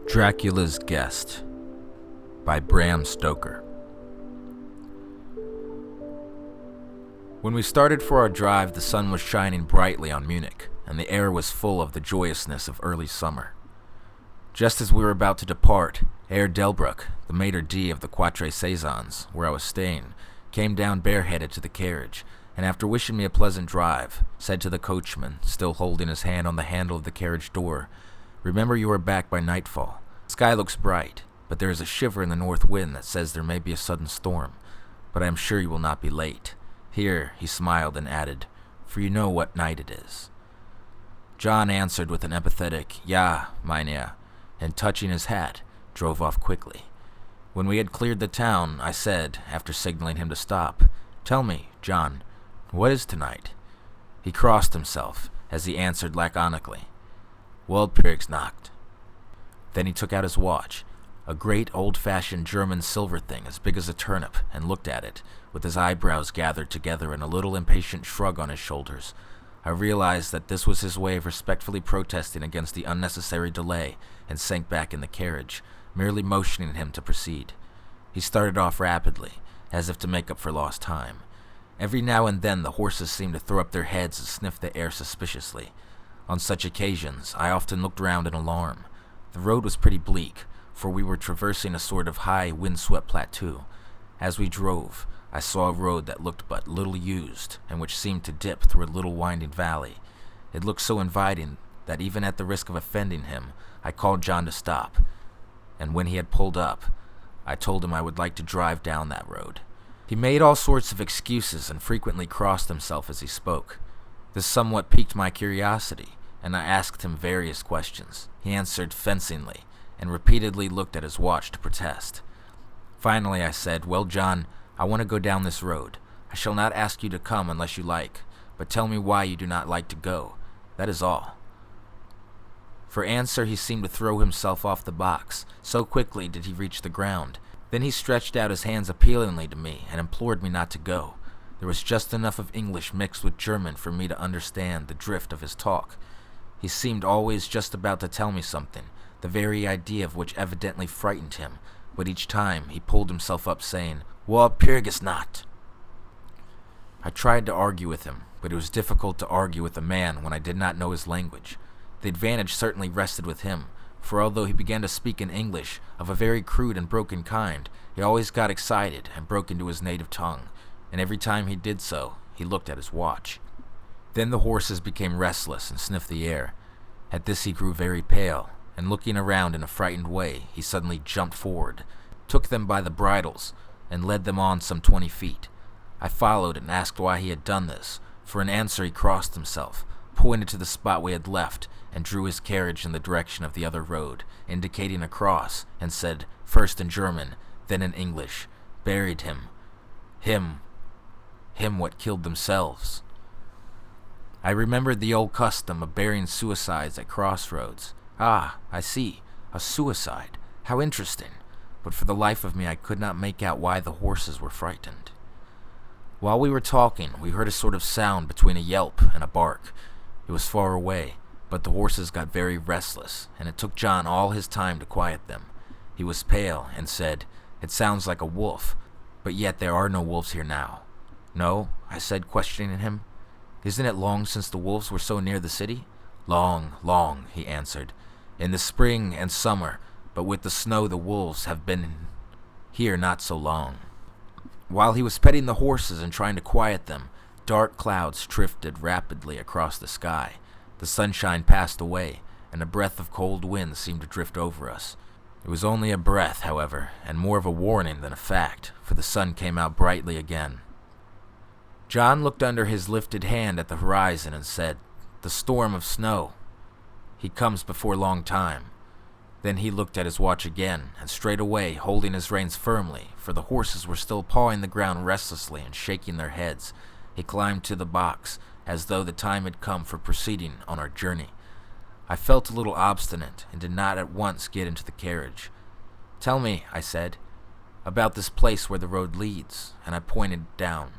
Dracula's Guest by Bram Stoker. When we started for our drive, the sun was shining brightly on Munich, and the air was full of the joyousness of early summer. Just as we were about to depart, Herr Delbruck, the maitre d' of the Quatre Saisons, where I was staying, came down bareheaded to the carriage, and after wishing me a pleasant drive, said to the coachman, still holding his hand on the handle of the carriage door, "Remember you are back by nightfall. The sky looks bright, but there is a shiver in the north wind that says there may be a sudden storm, but I am sure you will not be late." Here he smiled and added, "For you know what night it is." John answered with an emphatic, "Ja, mynheer," and touching his hat, drove off quickly. When we had cleared the town, I said, after signaling him to stop, "Tell me, John, what is tonight?" He crossed himself as he answered laconically, "Waldpirigsnacht." Then he took out his watch, a great old-fashioned German silver thing as big as a turnip, and looked at it, with his eyebrows gathered together and a little impatient shrug on his shoulders. I realized that this was his way of respectfully protesting against the unnecessary delay, and sank back in the carriage, merely motioning him to proceed. He started off rapidly, as if to make up for lost time. Every now and then the horses seemed to throw up their heads and sniff the air suspiciously. On such occasions, I often looked round in alarm. The road was pretty bleak, for we were traversing a sort of high, wind-swept plateau. As we drove, I saw a road that looked but little used, and which seemed to dip through a little winding valley. It looked so inviting that even at the risk of offending him, I called John to stop, and when he had pulled up, I told him I would like to drive down that road. He made all sorts of excuses and frequently crossed himself as he spoke. This somewhat piqued my curiosity, and I asked him various questions. He answered fencingly, and repeatedly looked at his watch to protest. Finally I said, "Well, John, I want to go down this road. I shall not ask you to come unless you like, but tell me why you do not like to go. That is all." For answer he seemed to throw himself off the box, so quickly did he reach the ground. Then he stretched out his hands appealingly to me and implored me not to go. There was just enough of English mixed with German for me to understand the drift of his talk. He seemed always just about to tell me something, the very idea of which evidently frightened him, but each time he pulled himself up saying, "Waldpirigsnacht." I tried to argue with him, but it was difficult to argue with a man when I did not know his language. The advantage certainly rested with him, for although he began to speak in English of a very crude and broken kind, he always got excited and broke into his native tongue, and every time he did so, he looked at his watch. Then the horses became restless and sniffed the air. At this he grew very pale, and looking around in a frightened way, he suddenly jumped forward, took them by the bridles, and led them on some 20 feet. I followed and asked why he had done this. For an answer he crossed himself, pointed to the spot we had left, and drew his carriage in the direction of the other road, indicating a cross, and said, first in German, then in English, "Buried him. Him what killed themselves." I remembered the old custom of burying suicides at crossroads. Ah, I see, a suicide. How interesting. But for the life of me I could not make out why the horses were frightened. While we were talking, we heard a sort of sound between a yelp and a bark. It was far away, but the horses got very restless, and it took John all his time to quiet them. He was pale and said, "It sounds like a wolf, but yet there are no wolves here now." "No?" I said, questioning him. "Isn't it long since the wolves were so near the city?" "Long, long," he answered. "In the spring and summer, but with the snow the wolves have been here not so long." While he was petting the horses and trying to quiet them, dark clouds drifted rapidly across the sky. The sunshine passed away, and a breath of cold wind seemed to drift over us. It was only a breath, however, and more of a warning than a fact, for the sun came out brightly again. John looked under his lifted hand at the horizon and said, "The storm of snow. He comes before long time." Then he looked at his watch again, and straightway, holding his reins firmly, for the horses were still pawing the ground restlessly and shaking their heads, he climbed to the box, as though the time had come for proceeding on our journey. I felt a little obstinate, and did not at once get into the carriage. "Tell me," I said, "about this place where the road leads," and I pointed down.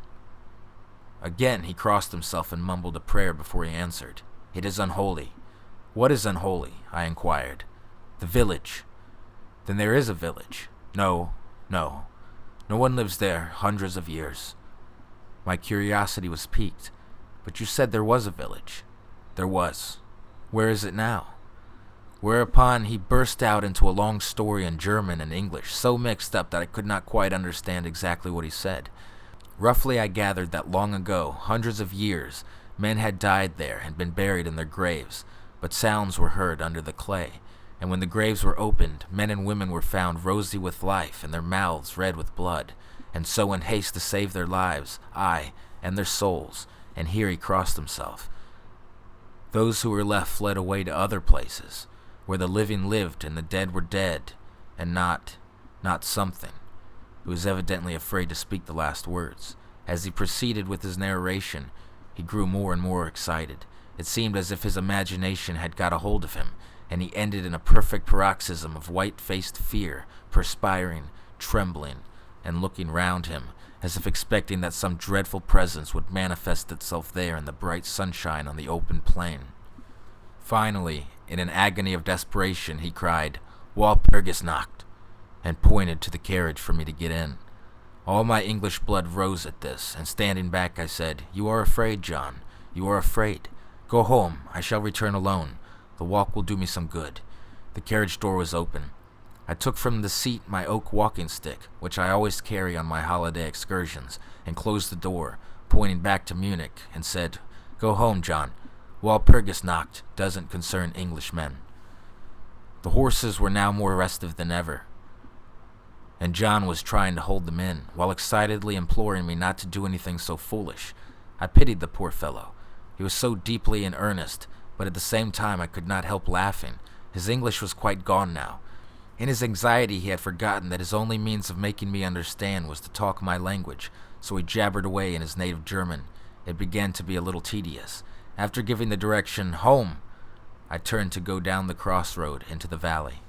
Again he crossed himself and mumbled a prayer before he answered. "It is unholy." "What is unholy?" I inquired. "The village. Then there is a village. No. No one lives there hundreds of years. My curiosity was piqued. But you said there was a village. There was. Where is it now? Whereupon he burst out into a long story in German and English, so mixed up that I could not quite understand exactly what he said. Roughly I gathered that long ago, hundreds of years, men had died there and been buried in their graves, but sounds were heard under the clay, and when the graves were opened, men and women were found rosy with life and their mouths red with blood, and so in haste to save their lives, aye, and their souls, and here he crossed himself. Those who were left fled away to other places, where the living lived and the dead were dead, and not something, who was evidently afraid to speak the last words. As he proceeded with his narration, he grew more and more excited. It seemed as if his imagination had got a hold of him, and he ended in a perfect paroxysm of white-faced fear, perspiring, trembling, and looking round him, as if expecting that some dreadful presence would manifest itself there in the bright sunshine on the open plain. Finally, in an agony of desperation, he cried, "Walpurgisnacht," and pointed to the carriage for me to get in. All my English blood rose at this, and standing back I said, "You are afraid, John. You are afraid. Go home. I shall return alone. The walk will do me some good." The carriage door was open. I took from the seat my oak walking stick, which I always carry on my holiday excursions, and closed the door, pointing back to Munich, and said, "Go home, John. Walpurgisnacht doesn't concern Englishmen." The horses were now more restive than ever, and John was trying to hold them in, while excitedly imploring me not to do anything so foolish. I pitied the poor fellow. He was so deeply in earnest, but at the same time I could not help laughing. His English was quite gone now. In his anxiety he had forgotten that his only means of making me understand was to talk my language, so he jabbered away in his native German. It began to be a little tedious. After giving the direction, "Home," I turned to go down the crossroad into the valley.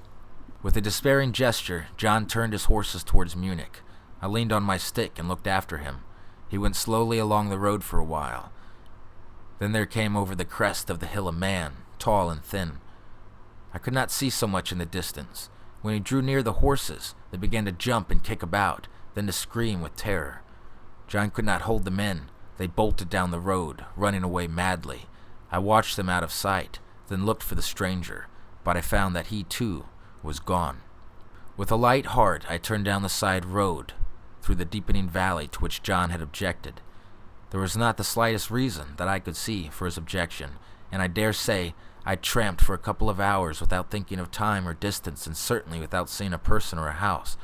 With a despairing gesture, John turned his horses towards Munich. I leaned on my stick and looked after him. He went slowly along the road for a while. Then there came over the crest of the hill a man, tall and thin. I could not see so much in the distance. When he drew near the horses, they began to jump and kick about, then to scream with terror. John could not hold them in. They bolted down the road, running away madly. I watched them out of sight, then looked for the stranger, but I found that he, too, was gone. With a light heart, I turned down the side road, through the deepening valley to which John had objected. There was not the slightest reason that I could see for his objection, and I dare say I tramped for a couple of hours without thinking of time or distance, and certainly without seeing a person or a house.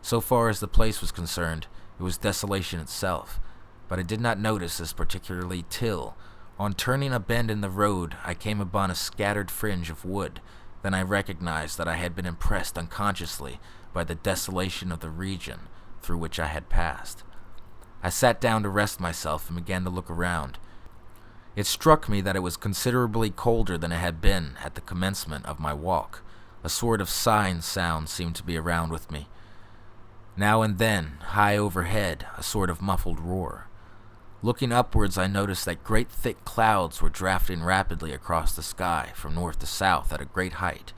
So far as the place was concerned, it was desolation itself, but I did not notice this particularly till, on turning a bend in the road, I came upon a scattered fringe of wood. Then I recognized that I had been impressed unconsciously by the desolation of the region through which I had passed. I sat down to rest myself and began to look around. It struck me that it was considerably colder than it had been at the commencement of my walk. A sort of sighing sound seemed to be around with me. Now and then, high overhead, a sort of muffled roar. Looking upwards, I noticed that great thick clouds were drafting rapidly across the sky from north to south at a great height.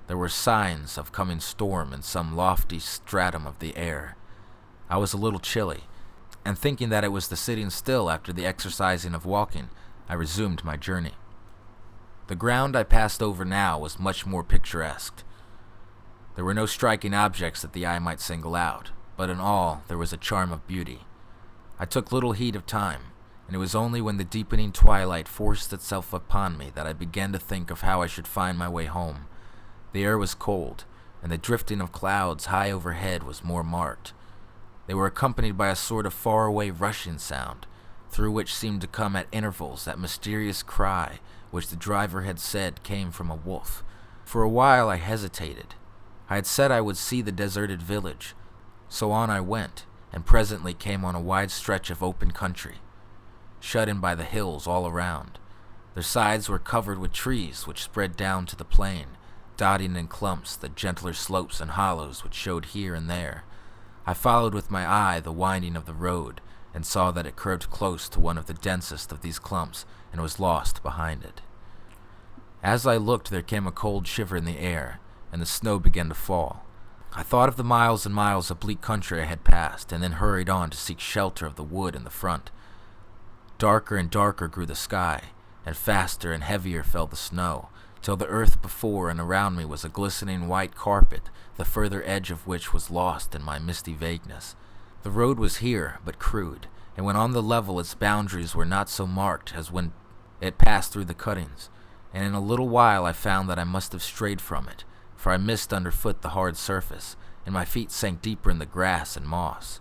There were signs of coming storm in some lofty stratum of the air. I was a little chilly, and thinking that it was the sitting still after the exercising of walking, I resumed my journey. The ground I passed over now was much more picturesque. There were no striking objects that the eye might single out, but in all there was a charm of beauty. I took little heed of time, and it was only when the deepening twilight forced itself upon me that I began to think of how I should find my way home. The air was cold, and the drifting of clouds high overhead was more marked. They were accompanied by a sort of far-away rushing sound, through which seemed to come at intervals that mysterious cry which the driver had said came from a wolf. For a while I hesitated. I had said I would see the deserted village, so on I went, and presently came on a wide stretch of open country, shut in by the hills all around. Their sides were covered with trees which spread down to the plain, dotting in clumps the gentler slopes and hollows which showed here and there. I followed with my eye the winding of the road, and saw that it curved close to one of the densest of these clumps, and was lost behind it. As I looked, there came a cold shiver in the air, and the snow began to fall. I thought of the miles and miles of bleak country I had passed, and then hurried on to seek shelter of the wood in the front. Darker and darker grew the sky, and faster and heavier fell the snow, till the earth before and around me was a glistening white carpet, the further edge of which was lost in my misty vagueness. The road was here, but crude, and when on the level its boundaries were not so marked as when it passed through the cuttings, and in a little while I found that I must have strayed from it, for I missed underfoot the hard surface, and my feet sank deeper in the grass and moss.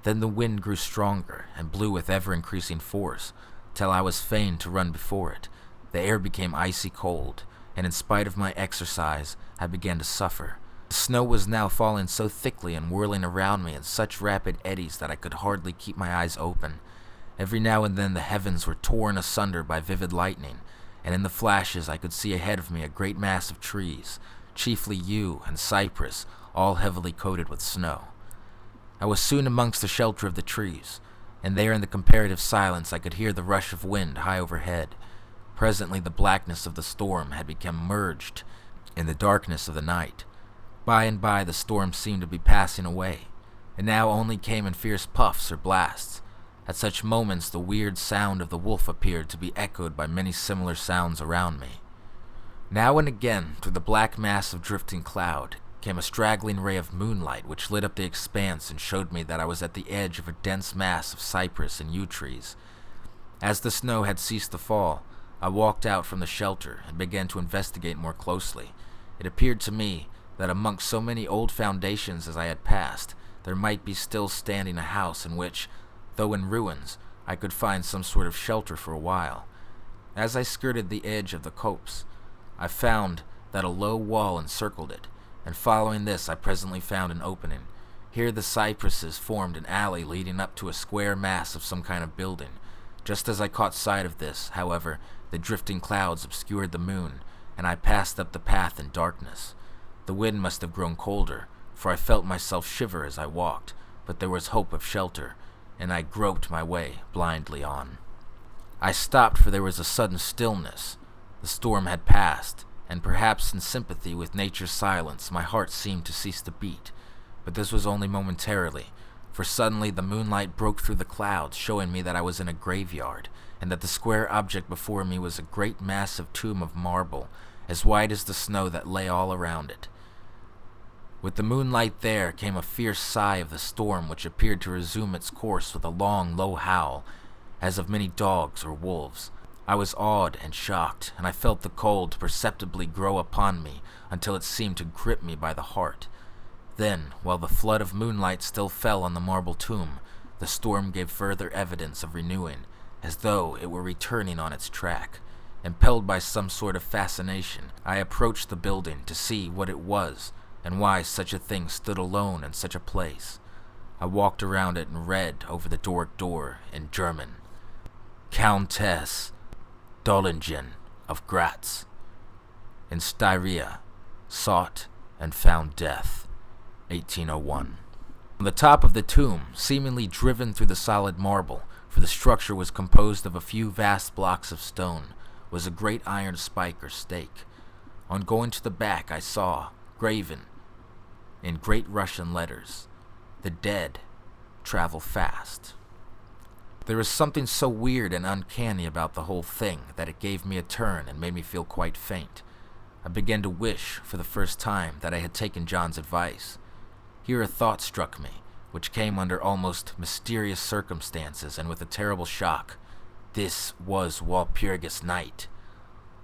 Then the wind grew stronger, and blew with ever-increasing force, till I was fain to run before it. The air became icy cold, and in spite of my exercise, I began to suffer. The snow was now falling so thickly and whirling around me in such rapid eddies that I could hardly keep my eyes open. Every now and then the heavens were torn asunder by vivid lightning, and in the flashes I could see ahead of me a great mass of trees, chiefly yew and cypress, all heavily coated with snow. I was soon amongst the shelter of the trees, and there in the comparative silence I could hear the rush of wind high overhead. Presently the blackness of the storm had become merged in the darkness of the night. By and by the storm seemed to be passing away, and now only came in fierce puffs or blasts. At such moments the weird sound of the wolf appeared to be echoed by many similar sounds around me. Now and again, through the black mass of drifting cloud, came a straggling ray of moonlight which lit up the expanse and showed me that I was at the edge of a dense mass of cypress and yew trees. As the snow had ceased to fall, I walked out from the shelter and began to investigate more closely. It appeared to me that amongst so many old foundations as I had passed, there might be still standing a house in which, though in ruins, I could find some sort of shelter for a while. As I skirted the edge of the copse, I found that a low wall encircled it, and following this I presently found an opening. Here the cypresses formed an alley leading up to a square mass of some kind of building. Just as I caught sight of this, however, the drifting clouds obscured the moon, and I passed up the path in darkness. The wind must have grown colder, for I felt myself shiver as I walked, but there was hope of shelter, and I groped my way blindly on. I stopped, for there was a sudden stillness. The storm had passed, and perhaps in sympathy with nature's silence, my heart seemed to cease to beat. But this was only momentarily, for suddenly the moonlight broke through the clouds, showing me that I was in a graveyard, and that the square object before me was a great massive tomb of marble, as white as the snow that lay all around it. With the moonlight there came a fierce sigh of the storm, which appeared to resume its course with a long, low howl, as of many dogs or wolves. I was awed and shocked, and I felt the cold perceptibly grow upon me until it seemed to grip me by the heart. Then, while the flood of moonlight still fell on the marble tomb, the storm gave further evidence of renewing, as though it were returning on its track. Impelled by some sort of fascination, I approached the building to see what it was, and why such a thing stood alone in such a place. I walked around it and read over the Doric door in German, Countess Dollingen of Gratz, in Styria, sought and found death, 1801. On the top of the tomb, seemingly driven through the solid marble, for the structure was composed of a few vast blocks of stone, was a great iron spike or stake. On going to the back, I saw, graven, in great Russian letters, "The dead travel fast." There was something so weird and uncanny about the whole thing that it gave me a turn and made me feel quite faint. I began to wish, for the first time, that I had taken John's advice. Here a thought struck me, which came under almost mysterious circumstances and with a terrible shock. This was Walpurgis Night.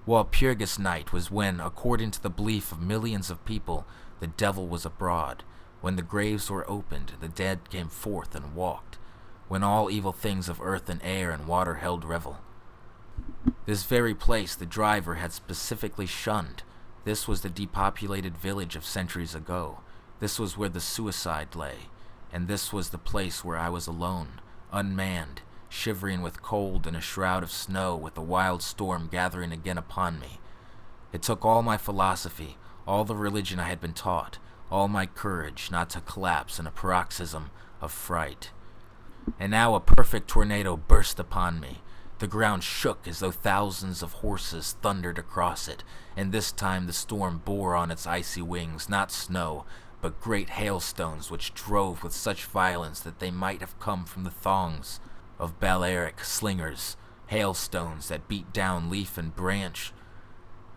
Walpurgis Night was when, according to the belief of millions of people, the devil was abroad, when the graves were opened, the dead came forth and walked, when all evil things of earth and air and water held revel. This very place the driver had specifically shunned. This was the depopulated village of centuries ago. This was where the suicide lay, and this was the place where I was alone, unmanned, shivering with cold in a shroud of snow, with a wild storm gathering again upon me. It took all my philosophy, all the religion I had been taught, all my courage not to collapse in a paroxysm of fright. And now a perfect tornado burst upon me. The ground shook as though thousands of horses thundered across it, and this time the storm bore on its icy wings not snow, but great hailstones which drove with such violence that they might have come from the thongs of Balearic slingers, hailstones that beat down leaf and branch,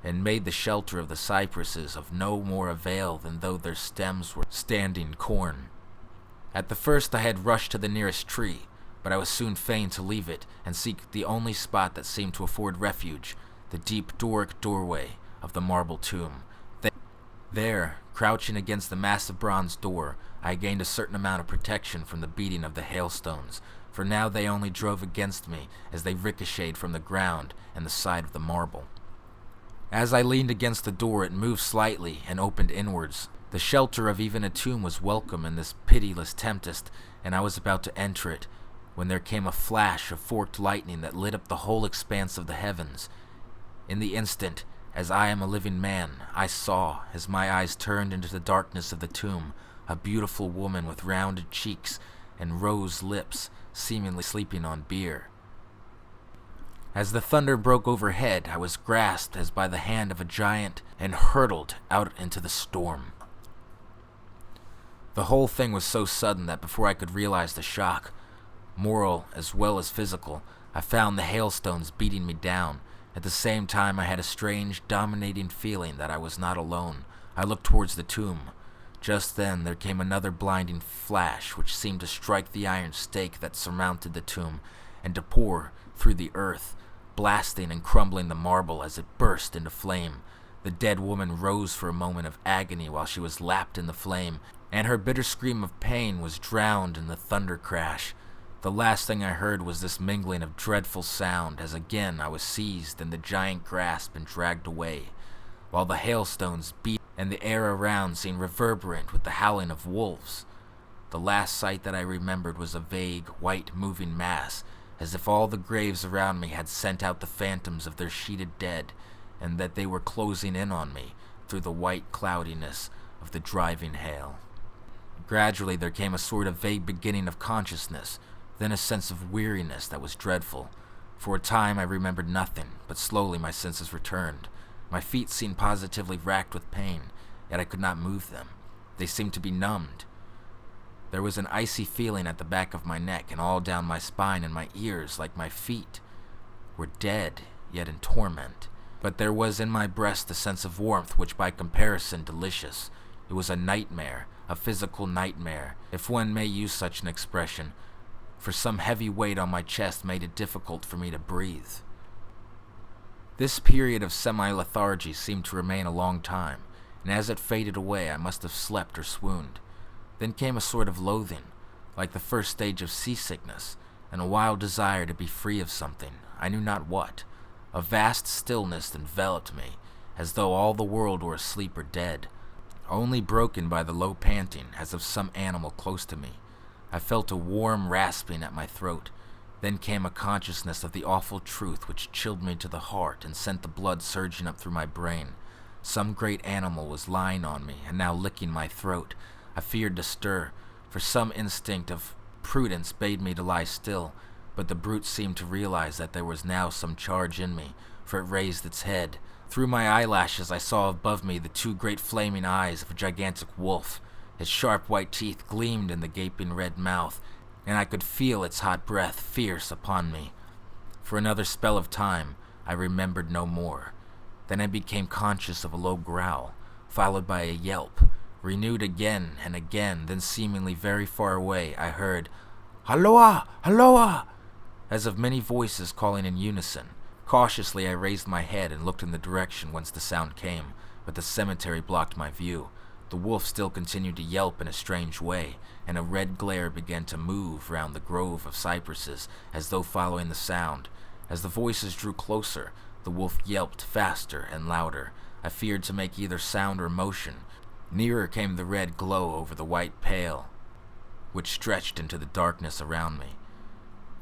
and made the shelter of the cypresses of no more avail than though their stems were standing corn. At the first I had rushed to the nearest tree, but I was soon fain to leave it and seek the only spot that seemed to afford refuge, the deep Doric doorway of the marble tomb. There, crouching against the massive bronze door, I gained a certain amount of protection from the beating of the hailstones, for now they only drove against me as they ricocheted from the ground and the side of the marble. As I leaned against the door, it moved slightly and opened inwards. The shelter of even a tomb was welcome in this pitiless tempest, and I was about to enter it, when there came a flash of forked lightning that lit up the whole expanse of the heavens. In the instant, as I am a living man, I saw, as my eyes turned into the darkness of the tomb, a beautiful woman with rounded cheeks and rose lips, seemingly sleeping on beer. As the thunder broke overhead, I was grasped as by the hand of a giant and hurtled out into the storm. The whole thing was so sudden that before I could realize the shock, moral as well as physical, I found the hailstones beating me down. At the same time, I had a strange, dominating feeling that I was not alone. I looked towards the tomb. Just then, there came another blinding flash, which seemed to strike the iron stake that surmounted the tomb, and to pour through the earth, blasting and crumbling the marble as it burst into flame. The dead woman rose for a moment of agony while she was lapped in the flame, and her bitter scream of pain was drowned in the thunder crash. The last thing I heard was this mingling of dreadful sound as again I was seized in the giant grasp and dragged away, while the hailstones beat and the air around seemed reverberant with the howling of wolves. The last sight that I remembered was a vague, white moving mass, as if all the graves around me had sent out the phantoms of their sheeted dead, and that they were closing in on me through the white cloudiness of the driving hail. Gradually there came a sort of vague beginning of consciousness, then a sense of weariness that was dreadful. For a time I remembered nothing, but slowly my senses returned. My feet seemed positively racked with pain, yet I could not move them. They seemed to be numbed. There was an icy feeling at the back of my neck and all down my spine and my ears, like my feet were dead, yet in torment. But there was in my breast a sense of warmth which by comparison delicious. It was a nightmare, a physical nightmare, if one may use such an expression, for some heavy weight on my chest made it difficult for me to breathe. This period of semi-lethargy seemed to remain a long time, and as it faded away I must have slept or swooned. Then came a sort of loathing, like the first stage of seasickness, and a wild desire to be free of something, I knew not what. A vast stillness enveloped me, as though all the world were asleep or dead, only broken by the low panting as of some animal close to me. I felt a warm rasping at my throat. Then came a consciousness of the awful truth which chilled me to the heart and sent the blood surging up through my brain. Some great animal was lying on me and now licking my throat. I feared to stir, for some instinct of prudence bade me to lie still, but the brute seemed to realize that there was now some charge in me, for it raised its head. Through my eyelashes I saw above me the two great flaming eyes of a gigantic wolf. Its sharp white teeth gleamed in the gaping red mouth, and I could feel its hot breath fierce upon me. For another spell of time, I remembered no more. Then I became conscious of a low growl, followed by a yelp, renewed again and again. Then seemingly very far away, I heard, "Halloa! Halloa!" as of many voices calling in unison. Cautiously I raised my head and looked in the direction whence the sound came, but the cemetery blocked my view. The wolf still continued to yelp in a strange way, and a red glare began to move round the grove of cypresses, as though following the sound. As the voices drew closer, the wolf yelped faster and louder. I feared to make either sound or motion. Nearer came the red glow over the white pale, which stretched into the darkness around me.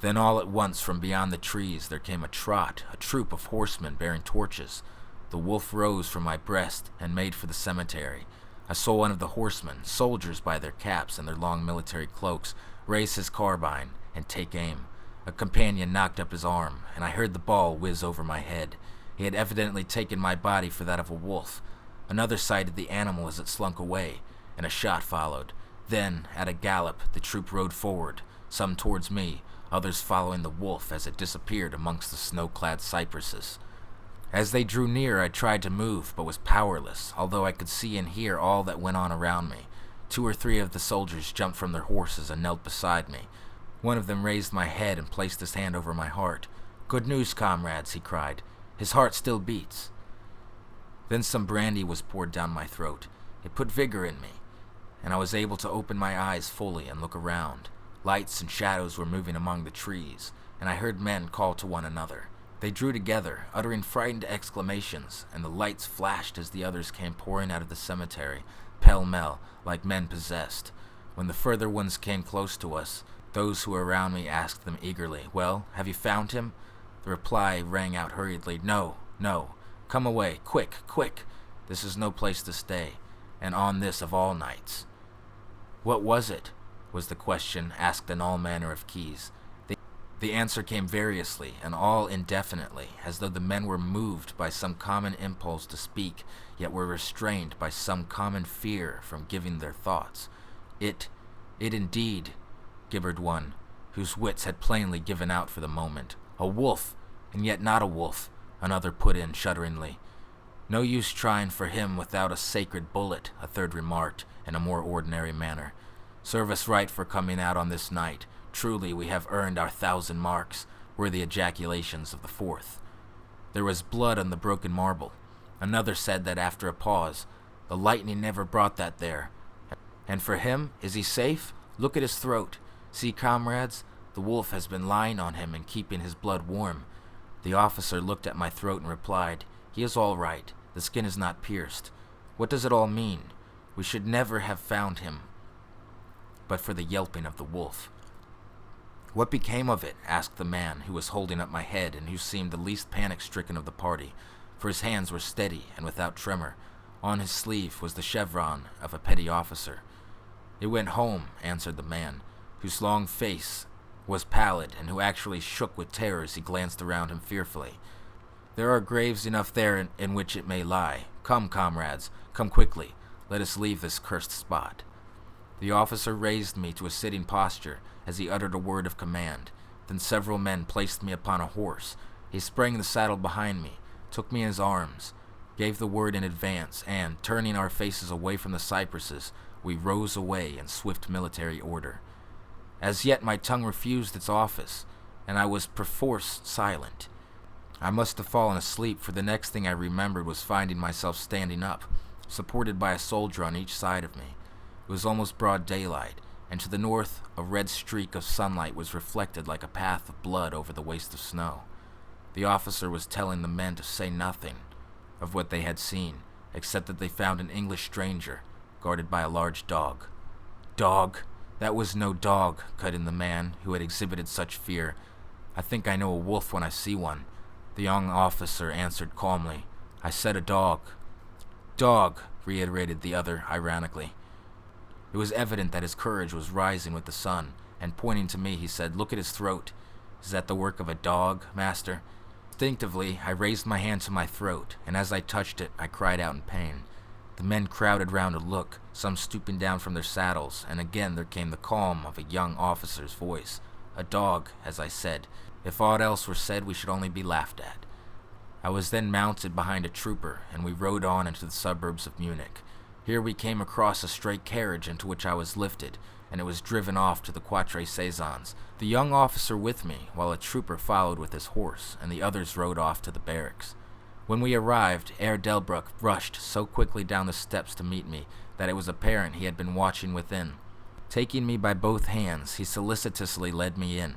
Then all at once from beyond the trees there came a trot, a troop of horsemen bearing torches. The wolf rose from my breast and made for the cemetery. I saw one of the horsemen, soldiers by their caps and their long military cloaks, raise his carbine and take aim. A companion knocked up his arm, and I heard the ball whiz over my head. He had evidently taken my body for that of a wolf. Another sighted the animal as it slunk away, and a shot followed. Then, at a gallop, the troop rode forward, some towards me, others following the wolf as it disappeared amongst the snow-clad cypresses. As they drew near, I tried to move, but was powerless, although I could see and hear all that went on around me. 2 or 3 of the soldiers jumped from their horses and knelt beside me. One of them raised my head and placed his hand over my heart. "Good news, comrades," he cried. "His heart still beats." Then some brandy was poured down my throat. It put vigor in me, and I was able to open my eyes fully and look around. Lights and shadows were moving among the trees, and I heard men call to one another. They drew together, uttering frightened exclamations, and the lights flashed as the others came pouring out of the cemetery, pell-mell, like men possessed. When the further ones came close to us, those who were around me asked them eagerly, "Well, have you found him?" The reply rang out hurriedly, "No, no. Come away, quick, quick. This is no place to stay, and on this of all nights." "What was it?" was the question asked in all manner of keys. The answer came variously and all indefinitely, as though the men were moved by some common impulse to speak, yet were restrained by some common fear from giving their thoughts. It indeed," gibbered one, whose wits had plainly given out for the moment. "A wolf, and yet not a wolf," another put in shudderingly. "No use trying for him without a sacred bullet," a third remarked in a more ordinary manner. "Serve us right for coming out on this night. Truly we have earned our 1,000 marks," were the ejaculations of the fourth. There was blood on the broken marble. Another said that after a pause, "The lightning never brought that there. And for him, is he safe? Look at his throat. See, comrades, the wolf has been lying on him and keeping his blood warm." The officer looked at my throat and replied, "He is all right. The skin is not pierced. What does it all mean? We should never have found him but for the yelping of the wolf." "What became of it?" asked the man who was holding up my head and who seemed the least panic-stricken of the party, for his hands were steady and without tremor. On his sleeve was the chevron of a petty officer. "It went home," answered the man, whose long face was pallid and who actually shook with terror as he glanced around him fearfully. "There are graves enough there in which it may lie. Come, comrades, come quickly. Let us leave this cursed spot." The officer raised me to a sitting posture as he uttered a word of command. Then several men placed me upon a horse. He sprang the saddle behind me, took me in his arms, gave the word in advance, and, turning our faces away from the cypresses, we rose away in swift military order. As yet my tongue refused its office, and I was perforce silent. I must have fallen asleep, for the next thing I remembered was finding myself standing up, supported by a soldier on each side of me. It was almost broad daylight, and to the north a red streak of sunlight was reflected like a path of blood over the waste of snow. The officer was telling the men to say nothing of what they had seen, except that they found an English stranger, guarded by a large dog. "Dog? That was no dog," cut in the man who had exhibited such fear. "I think I know a wolf when I see one." The young officer answered calmly, "I said a dog." "Dog," reiterated the other ironically. It was evident that his courage was rising with the sun, and pointing to me, he said, "Look at his throat. Is that the work of a dog, master?" Instinctively, I raised my hand to my throat, and as I touched it, I cried out in pain. The men crowded round to look, some stooping down from their saddles, and again there came the calm of a young officer's voice. "A dog," as I said. If aught else were said, we should only be laughed at. I was then mounted behind a trooper, and we rode on into the suburbs of Munich. Here we came across a stray carriage into which I was lifted, and it was driven off to the Quatre Saisons. The young officer with me, while a trooper followed with his horse, and the others rode off to the barracks. When we arrived, Herr Delbruck rushed so quickly down the steps to meet me that it was apparent he had been watching within. Taking me by both hands, he solicitously led me in.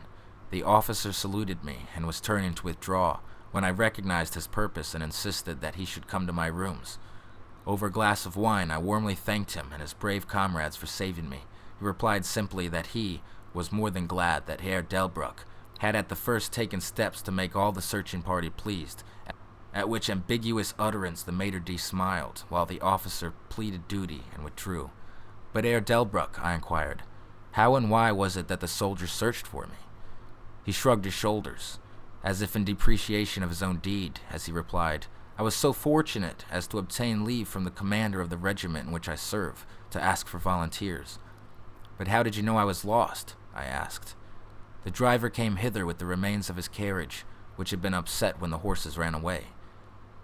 The officer saluted me and was turning to withdraw, when I recognized his purpose and insisted that he should come to my rooms. Over a glass of wine, I warmly thanked him and his brave comrades for saving me. He replied simply that he was more than glad that Herr Delbruck had at the first taken steps to make all the searching party pleased, at which ambiguous utterance the maitre d' smiled, while the officer pleaded duty and withdrew. "But Herr Delbruck," I inquired, "how and why was it that the soldiers searched for me?" He shrugged his shoulders, as if in depreciation of his own deed, as he replied, I was so fortunate as to obtain leave from the commander of the regiment in which I serve to ask for volunteers. But how did you know I was lost? I asked. The driver came hither with the remains of his carriage, which had been upset when the horses ran away.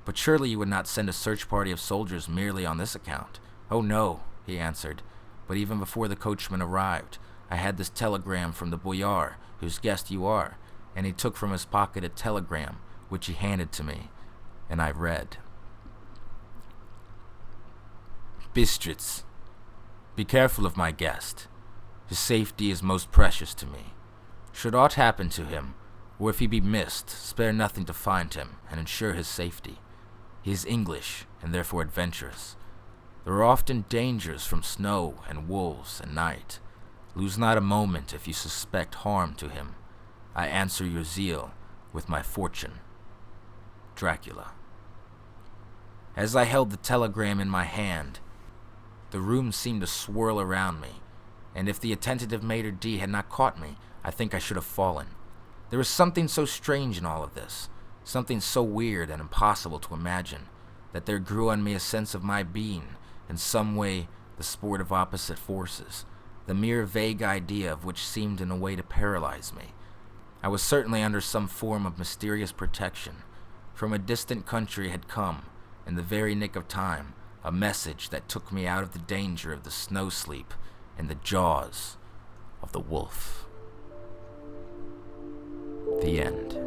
But surely you would not send a search party of soldiers merely on this account. Oh no, he answered, but even before the coachman arrived, I had this telegram from the boyar, whose guest you are, and he took from his pocket a telegram, which he handed to me, and I read. Bistritz, be careful of my guest. His safety is most precious to me. Should aught happen to him, or if he be missed, spare nothing to find him and ensure his safety. He is English, and therefore adventurous. There are often dangers from snow and wolves and night. Lose not a moment if you suspect harm to him. I answer your zeal with my fortune. Dracula. As I held the telegram in my hand, the room seemed to swirl around me, and if the attentive Maître D had not caught me, I think I should have fallen. There was something so strange in all of this, something so weird and impossible to imagine, that there grew on me a sense of my being, in some way the sport of opposite forces, the mere vague idea of which seemed in a way to paralyze me. I was certainly under some form of mysterious protection. From a distant country had come, in the very nick of time, a message that took me out of the danger of the snow sleep and the jaws of the wolf. The end.